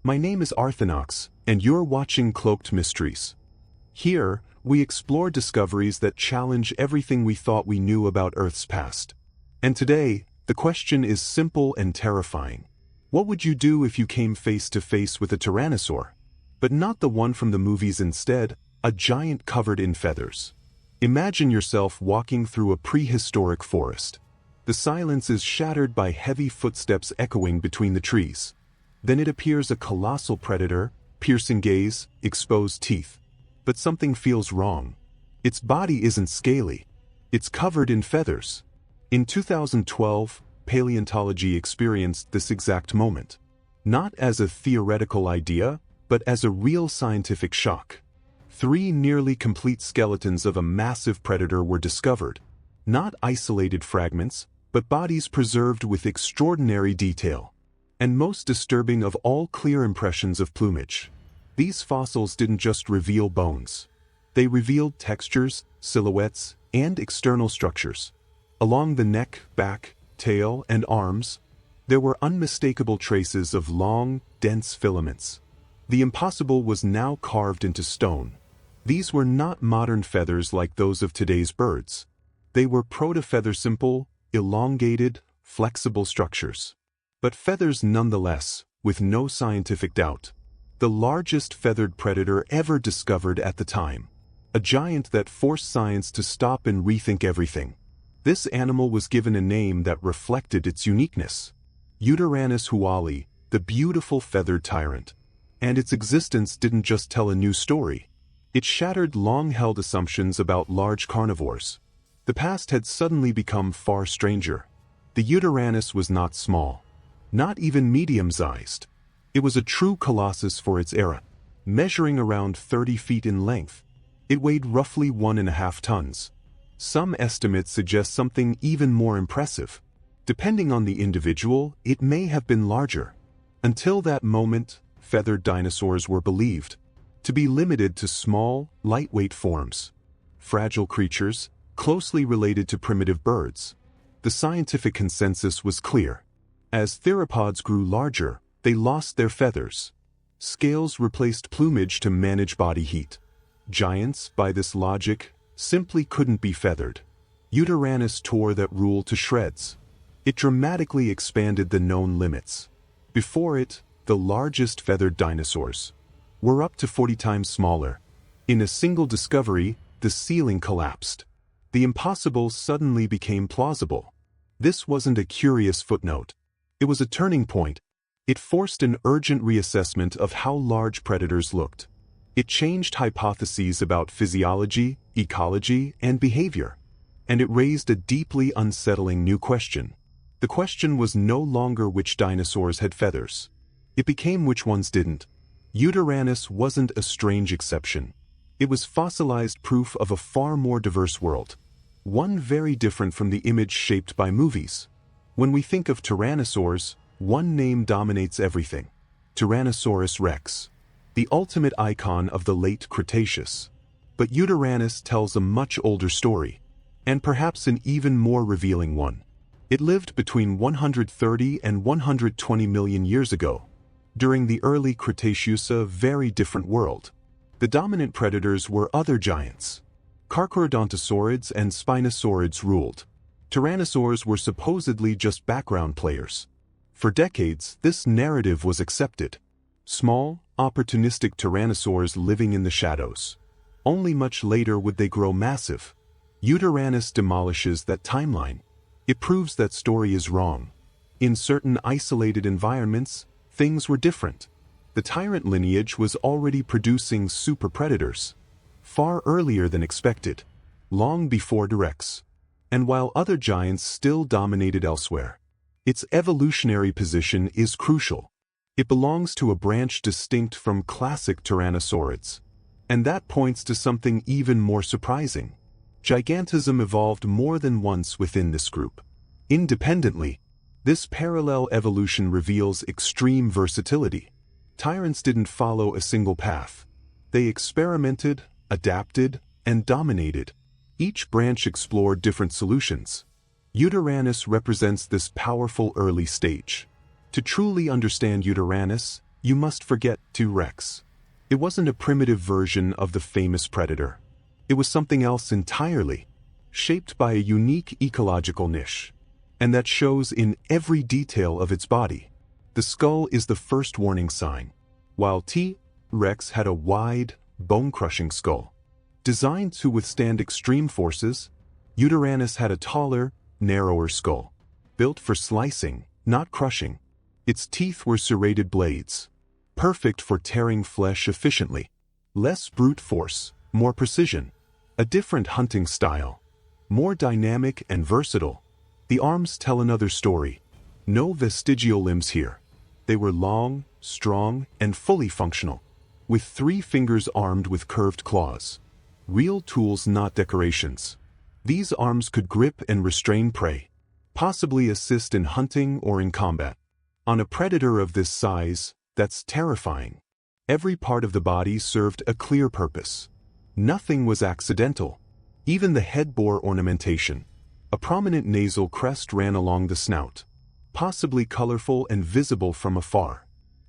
My name is Arthinox, and you're watching Cloaked Mysteries. Here, we explore discoveries that challenge everything we thought we knew about Earth's past. And today, the question is simple and terrifying. What would you do if you came face to face with a tyrannosaur? But not the one from the movies, instead, a giant covered in feathers. Imagine yourself walking through a prehistoric forest. The silence is shattered by heavy footsteps echoing between the trees. Then it appears a colossal predator, piercing gaze, exposed teeth. But something feels wrong. Its body isn't scaly. It's covered in feathers. In 2012, paleontology experienced this exact moment. Not as a theoretical idea, but as a real scientific shock. 3 nearly complete skeletons of a massive predator were discovered. Not isolated fragments, but bodies preserved with extraordinary detail. And most disturbing of all, clear impressions of plumage. These fossils didn't just reveal bones. They revealed textures, silhouettes, and external structures. Along the neck, back, tail, and arms, there were unmistakable traces of long, dense filaments. The impossible was now carved into stone. These were not modern feathers like those of today's birds. They were proto-feather, simple, elongated, flexible structures. But feathers nonetheless, with no scientific doubt. The largest feathered predator ever discovered at the time. A giant that forced science to stop and rethink everything. This animal was given a name that reflected its uniqueness. Yutyrannus huali, the beautiful feathered tyrant. And its existence didn't just tell a new story. It shattered long-held assumptions about large carnivores. The past had suddenly become far stranger. The Yutyrannus was not small. Not even medium-sized. It was a true colossus for its era. Measuring around 30 feet in length, it weighed roughly 1.5 tons. Some estimates suggest something even more impressive. Depending on the individual, it may have been larger. Until that moment, feathered dinosaurs were believed to be limited to small, lightweight forms. Fragile creatures, closely related to primitive birds. The scientific consensus was clear. As theropods grew larger, they lost their feathers. Scales replaced plumage to manage body heat. Giants, by this logic, simply couldn't be feathered. Yutyrannus tore that rule to shreds. It dramatically expanded the known limits. Before it, the largest feathered dinosaurs were up to 40 times smaller. In a single discovery, the ceiling collapsed. The impossible suddenly became plausible. This wasn't a curious footnote. It was a turning point. It forced an urgent reassessment of how large predators looked. It changed hypotheses about physiology, ecology, and behavior. And it raised a deeply unsettling new question. The question was no longer which dinosaurs had feathers. It became which ones didn't. Yutyrannus wasn't a strange exception. It was fossilized proof of a far more diverse world. One very different from the image shaped by movies. When we think of tyrannosaurs, one name dominates everything. Tyrannosaurus rex. The ultimate icon of the late Cretaceous. But Yutyrannus tells a much older story. And perhaps an even more revealing one. It lived between 130 and 120 million years ago. During the early Cretaceous, a very different world. The dominant predators were other giants. Carcharodontosaurids and Spinosaurids ruled. Tyrannosaurs were supposedly just background players. For decades, this narrative was accepted. Small, opportunistic tyrannosaurs living in the shadows. Only much later would they grow massive. Yutyrannus demolishes that timeline. It proves that story is wrong. In certain isolated environments, things were different. The Tyrant lineage was already producing super predators. Far earlier than expected. Long before T-Rex. And while other giants still dominated elsewhere. Its evolutionary position is crucial. It belongs to a branch distinct from classic tyrannosaurids. And that points to something even more surprising. Gigantism evolved more than once within this group. Independently, this parallel evolution reveals extreme versatility. Tyrants didn't follow a single path. They experimented, adapted, and dominated. Each branch explored different solutions. Yutyrannus represents this powerful early stage. To truly understand Yutyrannus, you must forget T-Rex. It wasn't a primitive version of the famous predator. It was something else entirely, shaped by a unique ecological niche. And that shows in every detail of its body. The skull is the first warning sign. While T-Rex had a wide, bone-crushing skull, designed to withstand extreme forces, Yutyrannus had a taller, narrower skull, built for slicing, not crushing. Its teeth were serrated blades, perfect for tearing flesh efficiently. Less brute force, more precision. A different hunting style, more dynamic and versatile. The arms tell another story. No vestigial limbs here. They were long, strong, and fully functional, with 3 fingers armed with curved claws. Real tools, not decorations. These arms could grip and restrain prey, possibly assist in hunting or in combat. On a predator of this size, that's terrifying. Every part of the body served a clear purpose. Nothing was accidental. Even the head bore ornamentation. A prominent nasal crest ran along the snout, possibly colorful and visible from afar,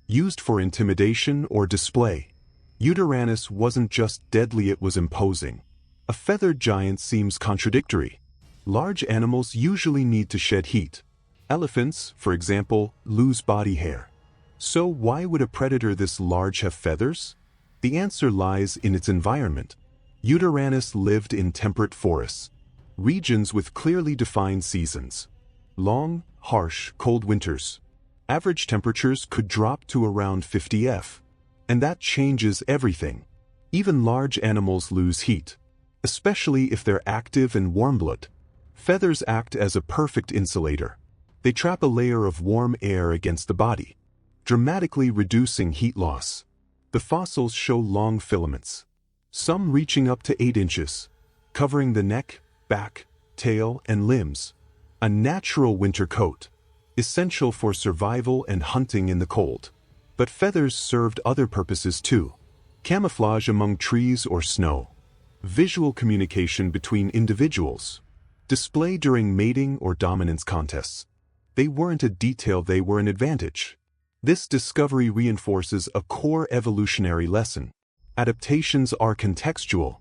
used for intimidation or display. Yutyrannus wasn't just deadly, it was imposing. A feathered giant seems contradictory. Large animals usually need to shed heat. Elephants, for example, lose body hair. So why would a predator this large have feathers? The answer lies in its environment. Yutyrannus lived in temperate forests, regions with clearly defined seasons. Long, harsh, cold winters. Average temperatures could drop to around 50 degrees. And that changes everything. Even large animals lose heat, especially if they're active and warm-blooded. Feathers act as a perfect insulator. They trap a layer of warm air against the body, dramatically reducing heat loss. The fossils show long filaments, some reaching up to 8 inches, covering the neck, back, tail, and limbs. A natural winter coat, essential for survival and hunting in the cold. But feathers served other purposes too. Camouflage among trees or snow. Visual communication between individuals. Display during mating or dominance contests. They weren't a detail, they were an advantage. This discovery reinforces a core evolutionary lesson. Adaptations are contextual.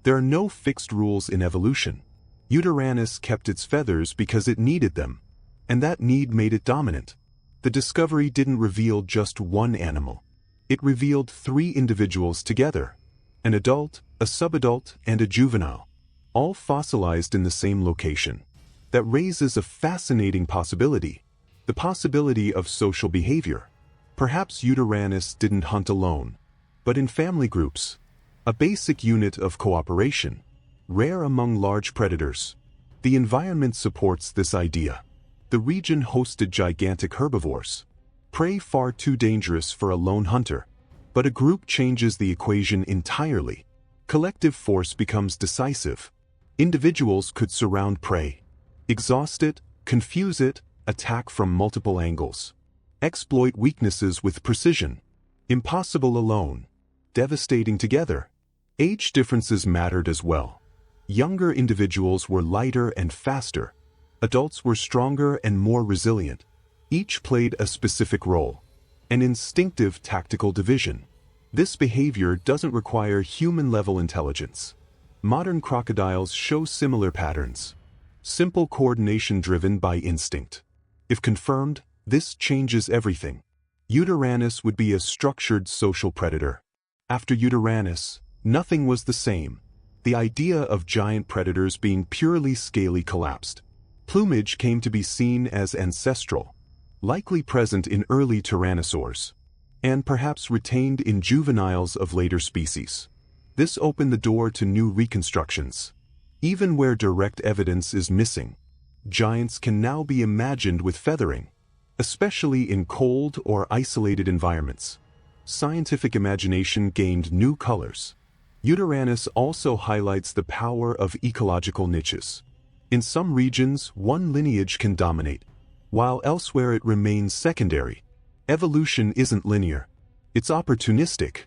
There are no fixed rules in evolution. Yutyrannus kept its feathers because it needed them, and that need made it dominant. The discovery didn't reveal just one animal. It revealed 3 individuals together: an adult, a subadult, and a juvenile, all fossilized in the same location. That raises a fascinating possibility, the possibility of social behavior. Perhaps Yutyrannus didn't hunt alone, but in family groups, a basic unit of cooperation, rare among large predators. The environment supports this idea. The region hosted gigantic herbivores, prey far too dangerous for a lone hunter. But a group changes the equation entirely. Collective force becomes decisive. Individuals could surround prey, exhaust it, confuse it, attack from multiple angles, exploit weaknesses with precision. Impossible alone, devastating together. Age differences mattered as well. Younger individuals were lighter and faster. Adults were stronger and more resilient. Each played a specific role. An instinctive tactical division. This behavior doesn't require human-level intelligence. Modern crocodiles show similar patterns. Simple coordination driven by instinct. If confirmed, this changes everything. Yutyrannus would be a structured social predator. After Yutyrannus, nothing was the same. The idea of giant predators being purely scaly collapsed. Plumage came to be seen as ancestral, likely present in early tyrannosaurs, and perhaps retained in juveniles of later species. This opened the door to new reconstructions. Even where direct evidence is missing, giants can now be imagined with feathering, especially in cold or isolated environments. Scientific imagination gained new colors. Yutyrannus also highlights the power of ecological niches. In some regions, one lineage can dominate, while elsewhere it remains secondary. Evolution isn't linear. It's opportunistic.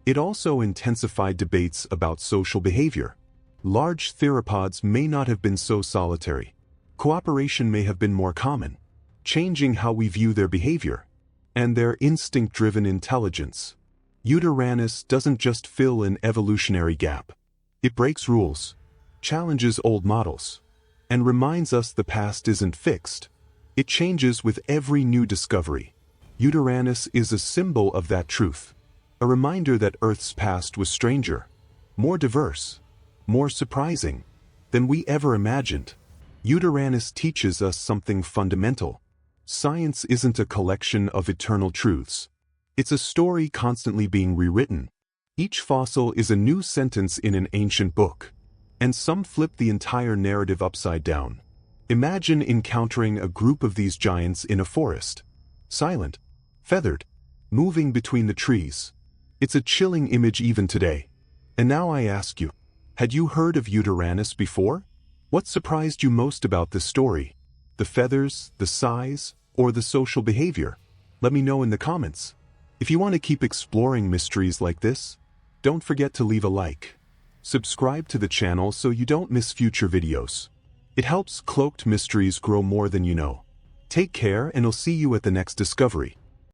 It also intensified debates about social behavior. Large theropods may not have been so solitary. Cooperation may have been more common, changing how we view their behavior. and their instinct-driven intelligence. Yutyrannus doesn't just fill an evolutionary gap. It breaks rules, challenges old models, and reminds us the past isn't fixed. It changes with every new discovery. Yutyrannus is a symbol of that truth, a reminder that Earth's past was stranger, more diverse, more surprising than we ever imagined. Yutyrannus teaches us something fundamental. Science isn't a collection of eternal truths. It's a story constantly being rewritten. Each fossil is a new sentence in an ancient book, and some flip the entire narrative upside down. Imagine encountering a group of these giants in a forest. Silent, feathered, moving between the trees. It's a chilling image even today. And now I ask you, had you heard of Yutyrannus before? What surprised you most about this story? The feathers, the size, or the social behavior? Let me know in the comments. If you want to keep exploring mysteries like this, don't forget to leave a like. Subscribe to the channel so you don't miss future videos. It helps Cloaked Mysteries grow more than you know. Take care, and I'll see you at the next discovery.